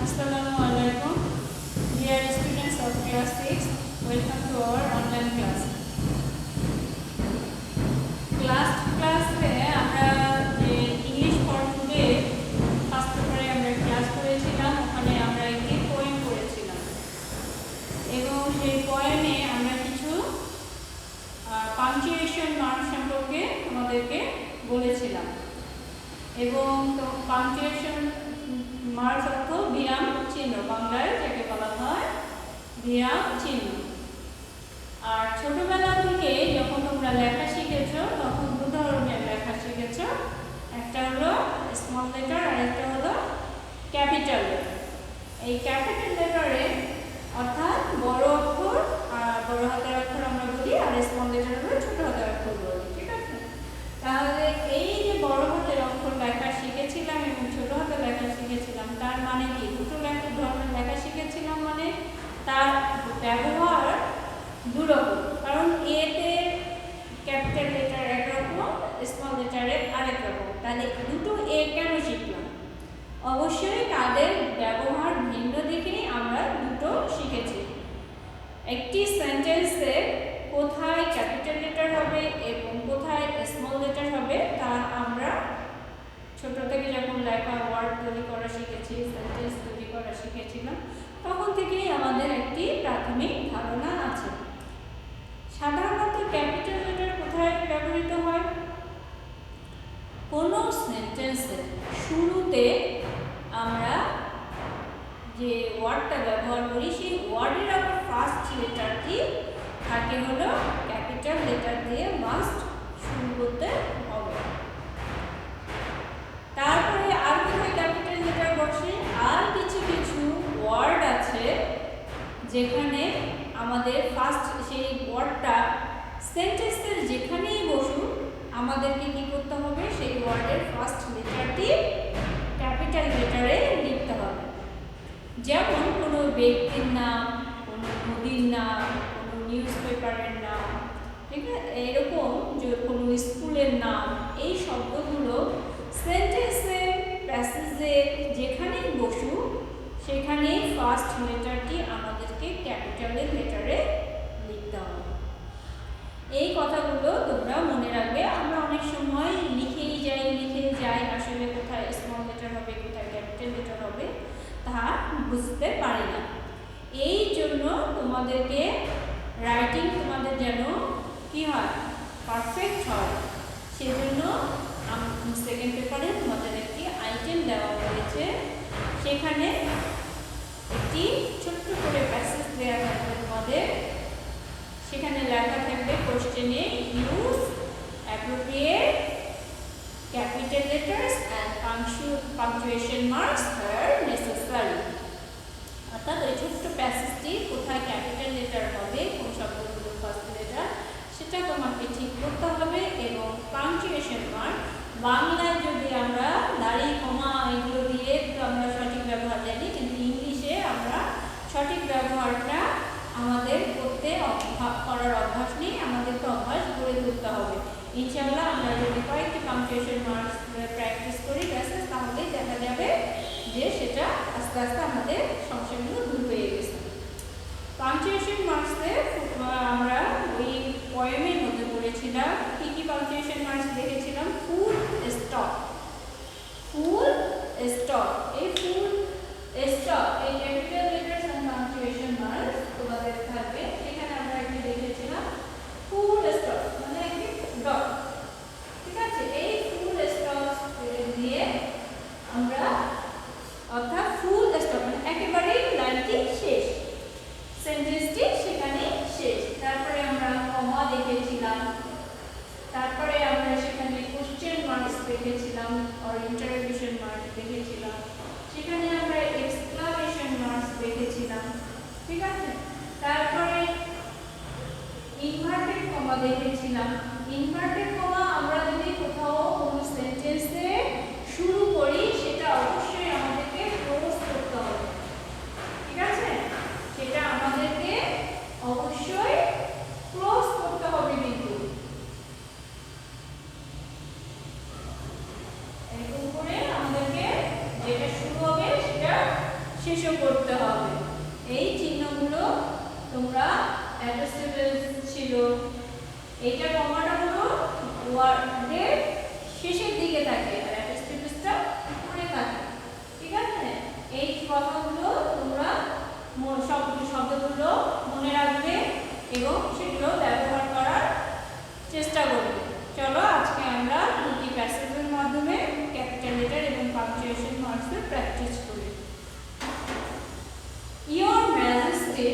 Assalamualaikum. Dear students of class 6, welcome to our online class. ক্লাসে আমরা যে English for today first পেপারে আমরা ক্লাস করেছিলাম, ওখানে আমরা একটি পোয়েম পড়েছিলাম এবং সেই পোয়েমে আমরা কিছু পাংচুয়েশন মার্ক সম্পর্কে আমাদেরকে বলেছিলাম এবং পাংচুয়েশন মার্ক অর্থ বিরাম চিহ্ন, বাংলায় যাকে বলা হয় বিরাম চিহ্ন। আর ছোটবেলা থেকে যখন তোমরা লেখা শিখেছ তখন দু ধরনের লেখা শিখেছ, একটা হলো স্মল লেটার আর একটা হলো ক্যাপিটাল লেটার। এই ক্যাপিটাল লেটারে অর্থাৎ বড় অক্ষর আর বড় হাতের অক্ষর আমরা বলি, আর স্মল লেটার হলো ছোট হাতের অক্ষর বলি, ঠিক আছে? তাহলে এই যে বড় হাতের অক্ষর লেখা শিখেছিলাম এবং ছোট হাতের লেখা শিখেছিলাম, তার মানে কি? দুটো ধরনের লেখা শিখেছিলাম মানে তার ব্যবহার দুরকম। কারণ এতে ক্যাপিটাল লেটার একরকম, স্মল লেটারে আরেক রকম। তাহলে দুটো এ কেন শিখলাম? অবশ্যই তাদের ব্যবহার ভিন্ন দেখেই আমরা দুটো শিখেছি। একটি সেন্টেন্সে কোথায় ক্যাপিটাল লেটার হবে এবং কোথায় স্মল লেটার হবে তা আমরা ছোট থেকে যখন লেখা ওয়ার্ড তৈরি করা শিখেছি, সেন্টেন্স তৈরি করা শিখেছিলাম, তখন থেকেই আমাদের একটি প্রাথমিক ধারণা আছে। সাধারণত ক্যাপিটাল লেটার কোথায় ব্যবহৃত হয়? কোনো সেন্টেন্সের শুরুতে আমরা যে ওয়ার্ডটা ব্যবহার করি সেই ওয়ার্ডের আবার ফার্স্ট লেটারটি থাকে হলো ক্যাপিটাল লেটার দিয়ে মাস্ট শুরু করতে হবে। তারপরে আর কোথায় ক্যাপিটাল লেটার বসে? আর কিছু কিছু ওয়ার্ড আছে যেখানে আমাদের ফার্স্ট সেই ওয়ার্ডটা সেন্টেন্সের যেখানেই বসুক আমাদেরকে কি করতে হবে? সেই ওয়ার্ডের ফার্স্ট লেটারটি ক্যাপিটাল লেটারে লিখতে হবে। যেমন কোনো ব্যক্তির নাম, কোনো নদীর নাম, কোনো নিউজ পেপারের নাম, ঠিক আছে, এরকম যে কোনো স্কুলের নাম, এই শব্দগুলো সেন্টেন্সে প্যাসেজে যেখানেই বসুক সেখানেই ফার্স্ট লেটারটি আমাদেরকে ক্যাপিটালের লেটারে লিখতে হবে। এই কথাগুলো তোমরা মনে রাখবে। আমরা অনেক সময় লিখেই যাই, আসলে কোথায় স্মল লেটার হবে কোথায় ক্যাপিটাল লেটার হবে তা বুঝতে পারি না। এই জন্য তোমাদেরকে রাইটিং তোমাদের যেন কি হয়, পারফেক্ট হয়, সেজন্য সেকেন্ড পেপারে তোমাদের একটি আইটেম দেওয়া হয়েছে। সেখানে একটি ছোট্ট করে প্যাসেজ দেওয়া থাকবে তোমাদের। সেখানে লেখা থাকবে কোশ্চেনে use appropriate capital letters and punctuation marks where necessary। অর্থাৎ ওই ছোট্ট প্যাসেজটি কোথায় ক্যাপিটাল লেটার হবে, কোন শব্দগুলো ফার্স্ট লেটার, সেটা তোমাকে ঠিক করতে হবে। এবং পাংচুয়েশন মার্ক বাংলায় যদি আমরা দাড়ি কমা এগুলো দিয়ে তো আমরা সঠিক ব্যবহার জানি, কিন্তু ইংলিশে আমরা সঠিক ব্যবহারটা আমাদের করার অভ্যাস নেই, আমাদেরকে অভ্যাস গড়ে তুলতে হবে। ইনশাআল্লাহ আমরা যদি কয়েকটি পাংচুয়েশন মার্কস প্র্যাকটিস করি ব্যাসেস, তাহলেই দেখা যাবে যে সেটা আস্তে আস্তে আমাদের সমস্যাগুলো দূর হয়ে গেছে। পাংচুয়েশন মার্কসে আমরা ওই পয়েমের মধ্যে পড়েছিলাম কি কি পাংচুয়েশন মার্কস দেখেছিলাম? ফুল স্টপ, ফুল স্টপ, এই ফুল স্টপ, এই capital letters and punctuation marks তোমাদের থাকবে। এখানে আমরা একটু দেখেছিলাম ফুল স্টপ মানে একটি ডট, ঠিক আছে? এই ফুল স্টপ দিয়ে আমরা অর্থাৎ ফুল স্টপ মানে একেবারে লাইনটি শেষ, সেন্টেন্সটি সেখানে শেষ। তারপরে আমরা কমা দেখেছিলাম, তারপরে আমরা সেখানে কোশ্চেন মার্কস দেখেছিলাম আর ইন্টারোগেশন মার্ক দেখেছিলাম, সেখানে আমরা এক্সক্লামেশন মার্কস দেখেছিলাম, ঠিক আছে? তারপরে ইনভার্টেড কমা দেখেছিলাম। ইনভার্টেড কমা আমরা যদি কোথাও কোনো সেন্টেন্সে শুরু করি সেটা অবশ্যই আমাদেরকে ক্লোজ করতে হবে, ঠিক আছে? সেটা আমাদেরকে অবশ্যই ক্লোজ করতে হবে, কিন্তু এরকম করে আমাদেরকে যেটা শুরু হবে সেটা শেষও করতে হবে। এই চিহ্নগুলো তোমরা অ্যাডজাস্টেবল ছিল, এইটা কমাটা হলো ওয়ার্ডের শেষের দিকে থাকে আর অ্যাডজাস্টেবলটা উপরে থাকে, ঠিক আছে? এই কথাগুলো তোমরা শব্দগুলো মনে রাখবে এবং সেগুলো ব্যবহার করার চেষ্টা করবে। চলো আজকে আমরা দুটি প্যাসেজের মাধ্যমে ক্যাপিটাল লেটার এবং পাংচুয়েশন মার্কসের প্র্যাকটিস করি। Your Majesty,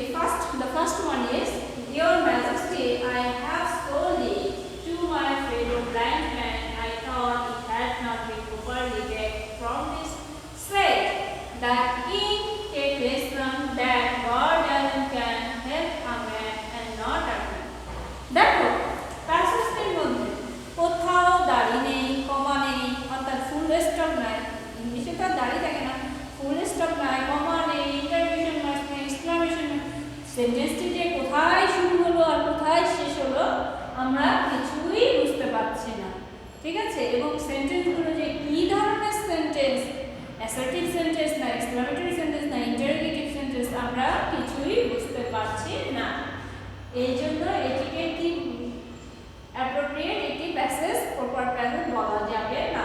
the first one is, Your Majesty, I have sold it to my fellow blind man. I thought it had not been properly read from this slate. That king take lesson that God alone can help a man and not a man. দেখো প্যাসেজের মধ্যে কোথাও দাড়ি নেই, কমা নেই, অর্থাৎ full stop নাই। ইংলিশে তো দাড়ি থাকে না, ফুল স্টপ নাই, কমা নেই, ইন্টারভিউশন মার্ক নেই, এক্সক্লামেশন নেই। সেন্টেন্সটি যে কোথায় শুরু হলো আর কোথায় শেষ হলো আমরা কিছুই বুঝতে পারছি না, ঠিক আছে? এবং সেন্টেন্সগুলো যে কী ধরনের সেন্টেন্স, অ্যাসার্টিভ সেন্টেন্স না, এক্সক্লামেটরি সেন্টেন্স না, ইন্টারোগেটিভ সেন্টেন্স, আমরা কিছুই বুঝতে পারছি না। এই জন্য এটিকে কি অ্যাপ্রোপ্রিয়েট একটি প্যাসেজ, প্রপার প্যাসেজ বলা যাবে না।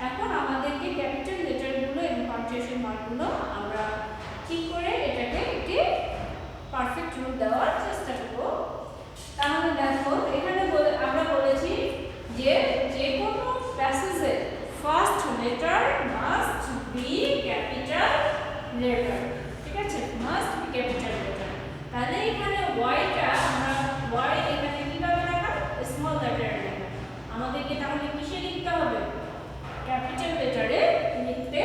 এখন আমাদেরকে ক্যাপিটাল লেটারগুলো এবং পাংচুয়েশন মার্কগুলো আমরা ঠিক করে এটাকে একটি পারফেক্ট রূপ দেওয়ার চেষ্টা করব। তাহলে দেখো এখানে আমরা বলেছি যে যে কোনো প্যাসেজে first letter must be capital letter, ঠিক আছে? Must be capital letter. তাহলে এখানে ওয়াইটা আমরা ওয়াই এখানে কিভাবে রাখা, স্মল লেটারে রাখা। আমাদেরকে তাহলে কিসে লিখতে হবে, ক্যাপিটাল লেটারে লিখতে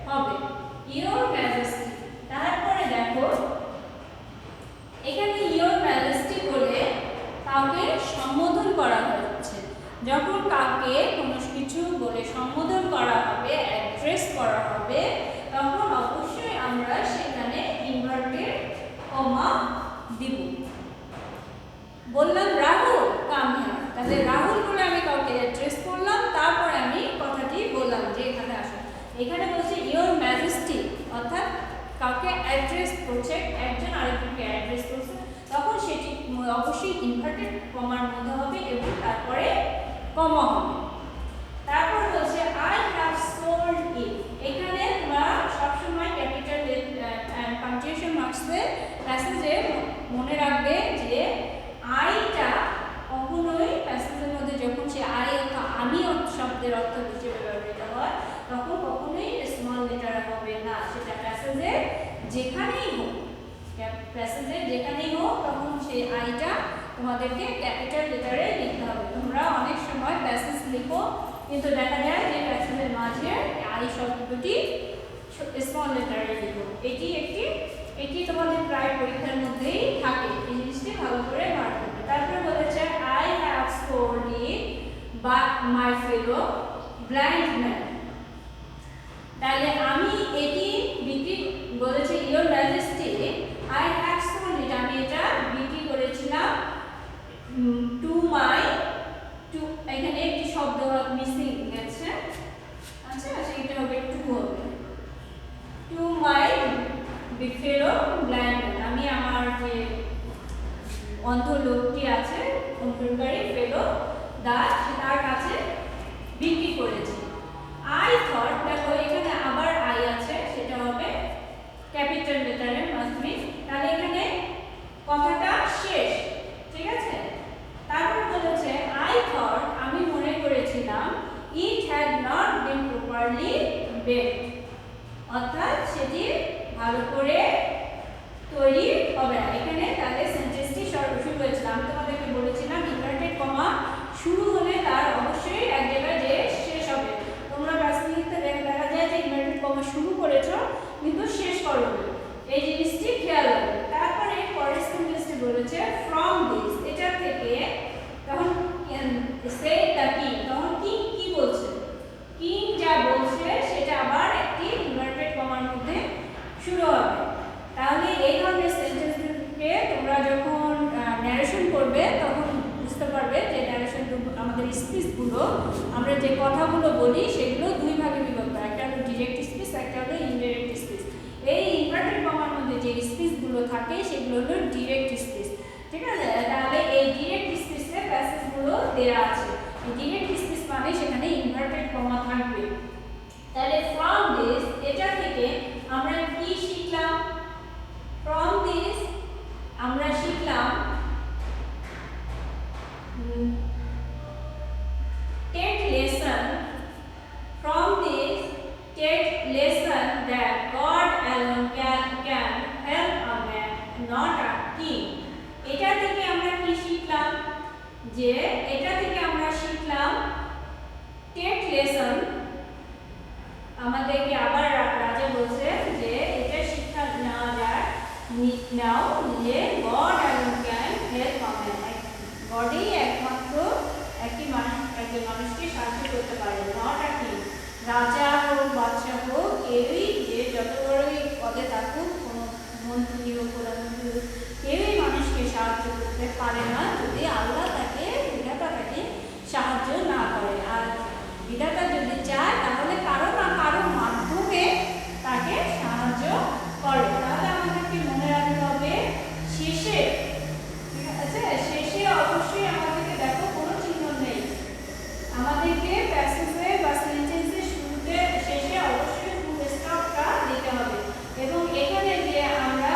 হবে। Your majesty. তারপরে দেখো এখানে ইওর ম্যাজেস্টি বলে কাউকে সম্বোধন করা হচ্ছে। যখন কাউকে কোনো কিছু বলে সম্বোধন করা হবে, অ্যাড্রেস করা হবে, তখন অবশ্যই আমরা সেখানে ইনভার্টেড কমা দিব। বললাম রাহুল কাম হিয়ার, তাহলে রাহুল বলে আমি কাউকে অ্যাড্রেস করলাম, তারপরে আমি কথাটি বললাম যে এখানে আসো। এখানে বলছে ইওর ম্যাজেস্টি, অর্থাৎ কাউকে অ্যাড্রেস করছে, একজন আরেকজনকে অ্যাড্রেস করছে, তখন সেটি অবশ্যই ইনভার্টেড কমার মধ্যে হবে এবং তারপরে কমা হবে। তারপর বলছে আই হ্যাভ সোল্ড ইট। এখানে তোমরা সবসময় ক্যাপিটাল পাংচুয়েশন মার্কসে প্যাসেজে মনে রাখবে যে আইটা কখনোই প্যাসেজের মধ্যে যখন সে আই অথবা আমি শব্দের অর্থ হিসেবে ব্যবহৃত হয় তখন কখনোই স্মল লেটার হবে না। সেটা প্যাসেজে যেখানেই হোক, প্যাসেজে যেখানেই হোক তখন সেই আইটা তোমাদেরকে ক্যাপিটাল লেটারে লিখতে হবে। তোমরা অনেক সময় প্যাসেজ লিখো কিন্তু দেখা যায় যে প্যাসেজের মাঝে আই শব্দটি স্মল লেটারে লিখো। এটি তোমাদের প্রায় পরীক্ষার মধ্যেই থাকে, এই জিনিসটি ভালো করে মার্ক করবে। তারপরে বলেছে I have sold it but my fellow blind man. তাহলে আমি এটি বিক্রি বলেছে your majesty I have sold ইট, আমি এটা বিক্রি করেছিলাম টু মাই, টু এখানে একটি শব্দ মিসিং গেছে, আচ্ছা সেটা হবে টু হবে, to my fellow blind man. আমি আমার যে অন্ধ লোকটি আছে, অন্ধকারী ফেলো তার কাছে বিক্রি করেছি। আই থট, দেখো এখানে আবার আই আছে, সেটা হবে ক্যাপিটাল লেটারে মাস্ট বি। তাহলে এখানে কথাটা শেষ, ঠিক আছে? তারপর বলেছে আই থট, আমি মনে করেছিলাম, it had not been properly baked, অর্থাৎ সেটি ভালো করে তৈরি হবে না। এখানে তাহলে সেন্টেন্সটি শুরু হয়েছিল, আমি তোমাদেরকে বলেছিলাম ইনভার্টেড কমা শুরু হলে তার অবশ্যই এক জায়গায় যে শেষ হবে। তোমরা প্যাসেজ লিখতে দেখা যায় যে ইনভার্টেড কমা শুরু করেছো কিন্তু শেষ করোনি, এই জিনিসটি খেয়াল রাখবে। তারপরে পরের সেন্টেন্সটি বলেছে ফ্রম দিস, এটা থেকে, তখন সে দ্য কিং, তখন কিং কি বলছে, কিং যা বলছে সেটা আবার একটি ইনভার্টেড কমার মধ্যে শুরু হবে। তাহলে এই ধরনের সেন্টেন্সকে তোমরা যখন ন্যারেশন করবে তখন বুঝতে পারবে যে ন্যারেশন আমাদের স্পিচগুলো, আমরা যে কথাগুলো বলি সেগুলো দুই ভাগে বিভক্ত, একটা হলো ডিরেক্ট স্পিচ, একটা হলো ইনডিরেক্ট স্পিচ। এই তাহলে from this এটা থেকে আমরা কি শিখলাম? from this আমরা শিখলাম take lesson from this take lesson that God alone can help a man, not a king. এটা থেকে আমরা কি শিখলাম? যে এটা থেকে আমরা শিখলাম take lesson আমাদেরকে আবার রাজা বলছে যে এটা শিক্ষা নেওয়া যায় নাও যে God alone can help a man. গডই একমাত্র একজন মানুষকে সাহায্য করতে পারে, নট আ কিং। রাজা হোক বাদশা হোক কেউই যে যত বড়ই পদে থাকুক, কোনো মন্ত্রী হোক প্রধানমন্ত্রী হোক, কেউই মানুষকে সাহায্য করতে পারে না যদি আল্লাহ তাকে বিধাতা তাকে সাহায্য না করে। আর বিধাতা যদি চায় তাহলে কারো না কারো মাধ্যমে তাকে সাহায্য করে। তাহলে আমাদেরকে মনে রাখতে হবে শেষে, ঠিক আছে, শেষে অবশ্যই আমাদেরকে দেখো কোনো চিহ্ন নেই, আমাদেরকে প্যাসেজে বা সেন্টেন্সের শুরুতে শেষে অবশ্যই ফুল স্টপটা দিতে হবে। এবং এখানে যে আমরা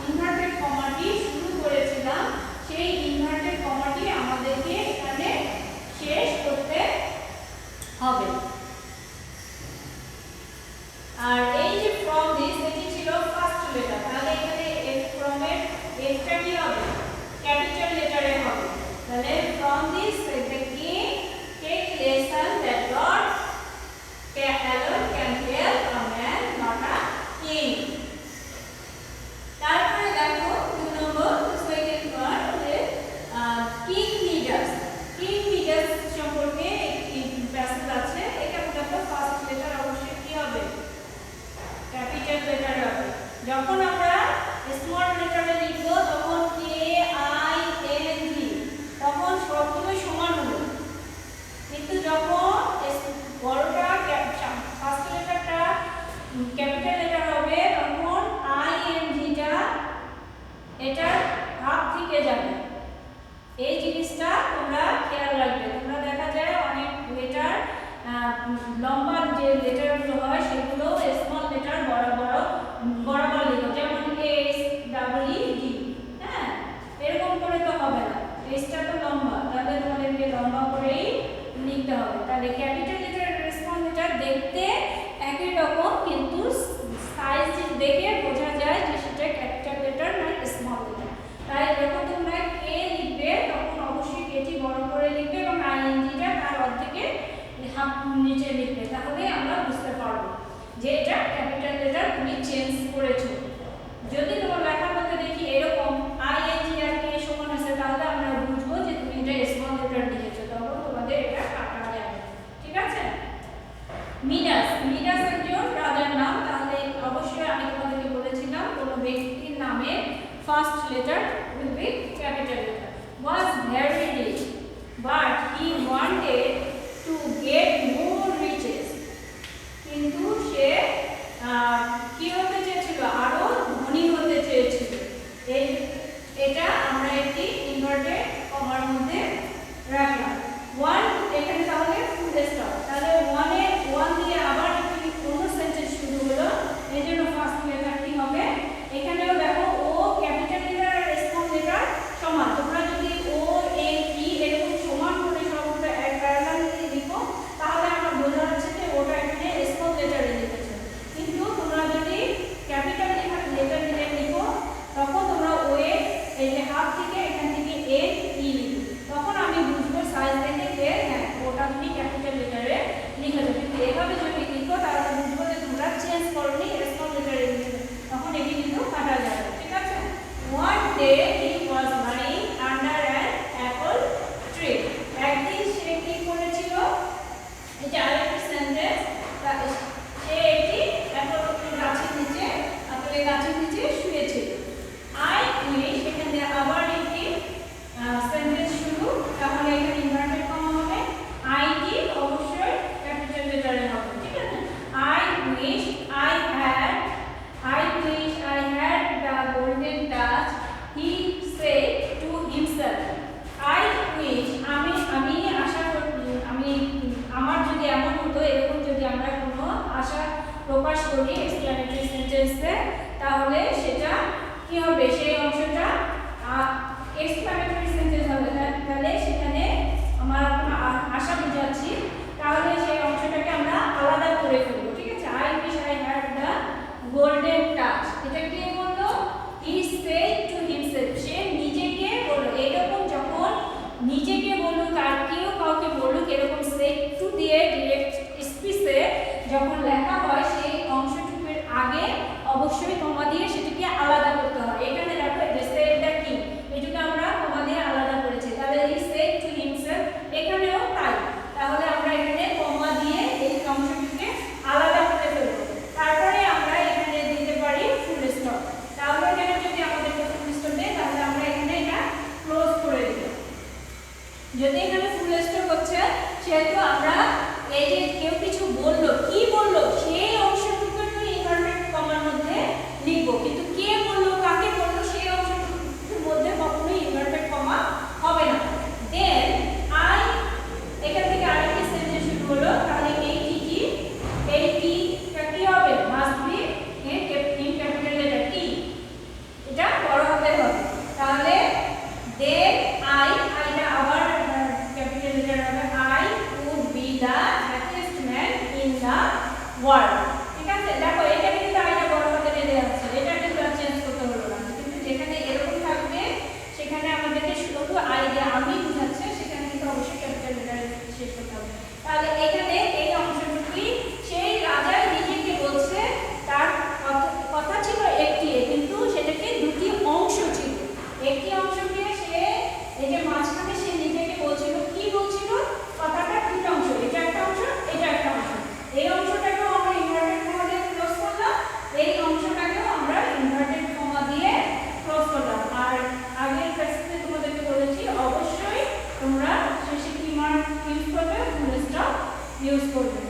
ইনভার্টেড কমাটি শুরু করেছিলাম সেই ইনভার্টেড কমাটি আমাদেরকে এখানে শেষ করতে হবে। আর এই যে ফ্রম দিস এটি ছিল ফার্স্ট লেটার, তাহলে এখানে এফ ফ্রম এর এফটা কি হবে? ক্যাপিটাল লেটারে হবে। তাহলে from this the king take lesson that God alone can help a man, not a king. তারপরে দেখো 2 নম্বর সেকেন্ড ওয়ার্ড যে কিং লিডার্স। কিং লিডার্স সম্পর্কে একটি প্যাসেজ আছে। এখানে দেখো ফার্স্ট লেটার অবশ্যই কি হবে? ক্যাপিটাল লেটার হবে। যখন আমরা স্মল লেটারে লিখব তখন কে আই এন জি তখন সবগুলোই সমান হবে, কিন্তু যখন বড়টা ফার্স্ট লেটারটা ক্যাপিটাল লেটার হবে তখন আই এন জিটা এটা হাফ থেকে যাবে। এই জিনিসটা তোমরা খেয়াল রাখবে। তোমরা দেখা যায় অনেক লেটার লম্বা যে লেটারগুলো হয় সেগুলো স্মল লেটার বরাবর লিখো, যেমন এস ডাবল ই ডি। হ্যাঁ, এরকম করে তো হবে না, এসটা তো লম্বা, তাহলে তোমাদেরকে লম্বা করেই লিখতে হবে। তাহলে ক্যাপিটাল লেটার আর স্মল লেটার দেখতে একই রকম, কিন্তু সাইজ দেখে বোঝা যায় যে সেটা ক্যাপিটাল লেটার না স্মল লেটার। তাই যখন তোমরা কে লিখবে তখন অবশ্যই কেটি বড় করে লিখবে এবং আইএনজিটা তার অর্ধেকে হাফ নিচে লিখবে, তাহলে আমরা বুঝতে পারবো যে এটা ক্যাপিটাল লেটার তুমি চেঞ্জ করেছো। যদি তোমার লেখার মধ্যে দেখি এরকম আইএনজি আর কে সমান আছে তাহলে আমরা বুঝবো যে তুমি এটা স্মল লেটার লিখেছো, তখন তোমাদের এটা কাটা যাবে। ঠিক আছে? মিডাস, মিডাস একজন রাজার নাম। তাহলে অবশ্যই আমি তোমাদেরকে বলেছিলাম কোনো ব্যক্তির নামে first letter will be capital letter. was very rich but he wanted to get more riches, কিন্তু সে কি হতে চেয়েছিল? আরো ধনী হতে চেয়েছিল। এটা আমরা একটি ইনভার্টেড কমার মধ্যে রাখলাম। ওয়ান এখানে তাহলে ফুল স্টপ, তাহলে ওয়ান দিয়ে আবার একটি অন্য সেন্টেন্স শুরু হলো, এই জন্য ফার্স্ট লেটার কি হবে? এখানেও দেখো ও ক্যাপিটাল লেটার আর স্মল লেটার সমান। তোমরা যদি ও এ ই এরকম সমান করে সবগুলো এক প্যারালালি লিখো তাহলে আমরা বোঝা যাচ্ছে যে ওটা এখানে স্মল লেটারে লিখেছে। কিন্তু তোমরা যদি ক্যাপিটাল লেটার দিয়ে লিখো তখন তোমরা ও এই যে হাফ থেকে এখান থেকে এ ই লিখো, তখন আমি বুঝবো সাইজ দেখে যে হ্যাঁ ওটা তুমি ক্যাপিটাল লেটারে লিখেছো। কিন্তু এভাবে যদি লিখো তাহলে বুঝবো যে তোমরা চেঞ্জ করনি, স্মল লেটারে লিখেছো, তখন এটি কিন্তু কাটা যাবে। ঠিক আছে? One day he was lying under an apple tree. একদিন সে কি করেছিল? এটা আরেকটি সেন্টেন্স। সে একটি আপেলের গাছের নিচে শুয়েছিল। I wish, এখান থেকে আবার একটি সেন্টেন্স শুরু, তাহলে এখানে ইনভার্টেড কমা হবে। I টি অবশ্যই ক্যাপিটাল লেটারে হবে। ঠিক প্রকাশ করি এক্সক্লেমেটরি সেন্টেন্সে, তাহলে সেটা কি হবে, সেই অংশটা এক্সক্লেমেটরি সেন্টেন্স হবে। তাহলে সেখানে আমার আশা বুঝাচ্ছি, তাহলে সেই অংশটাকে আমরা আলাদা করে ফেলবো, ঠিক আছে। I wish I had the golden touch, এটা কে বললো, হি সেড টু হিমসেলফ, সে নিজেকে বললো। এরকম যখন নিজেকে বলুক আর কেউ কাউকে বলুক, এরকম সেড টু দিয়ে ডিরেক্ট স্পিচে যখন লেখা হয়, সেই অংশটুকুর আগে অবশ্যই কমা দিয়ে সেটাকে আলাদা করতে হয়। এখানে দেখো এই সেডটা কি, এটাকে আমরা কমা দিয়ে আলাদা করেছি, তাহলে হি সেড টু হিমসেলফ এখানেও তাই। তাহলে আমরা এখানে কমা দিয়ে এই অংশটিকে আলাদা করে ফেলব, তারপরে আমরা এখানে দিতে পারি ফুল স্টপ। তাহলে এখানে যদি আমাদেরকে ফুল স্টপ দেয়, তাহলে আমরা এখানে এটা ক্লোজ করে দিব। যদি এখানে ফুল স্টপ হচ্ছে, সেহেতু আমরা এই যে কেউ কিছু বললো, কি বললো, সেই অংশটুকু ইনভার্টেড কমার মধ্যে লিখব, কিন্তু কে বললো, কাকে বললো, সেই অংশটুকুর মধ্যে কখনোই ইনভার্টেড কমা হবে না। দেন আই, এখান থেকে আরেকটি সেন্টেন্স শুরু হলো, তাহলে এই টি, এই টিটা কি হবে, must be in capital letter T, এটা বড় হাতের হবে। তাহলে দেন আইটা আবার ক্যাপিটাল লেটার হবে, I would be the happiest man in the world, ঠিক আছে। দেখো এটা কিন্তু আইটা বড় হাতের দেওয়া আছে, এটা কিন্তু চেঞ্জ করতে হলো না, কিন্তু যেখানে এরকম থাকবে সেখানে আমাদেরকে শুধু আই দিয়ে আমি বুঝাচ্ছে, সেখানে কিন্তু অবশ্যই ক্যাপিটাল লেটার শেষ করতে হবে। তাহলে এখানে এই অংশটুকুই সেই রাজা নিজেকে বলছে, তার কথা ছিল একটি, কিন্তু সেটাকে দুটি অংশ ছিল। একটি অংশকে সে এই যে মাঝখানে সে নিজেকে বলছিল, কি বলছিল, কথাটা দুটো অংশ, এটা একটা অংশ, এটা একটা অংশ। এই অংশটাকেও আমরা ইনভার্টেড কমা দিয়ে ক্লোজ করলাম, এই অংশটাকেও আমরা ইনভার্টেড কমা দিয়ে ক্লোজ করলাম। আর আগের ক্লাসে তোমাদেরকে বলেছি, অবশ্যই তোমরা শেষে কি মার্ক ইউজ করবে, ফুল স্টপ ইউজ করবে।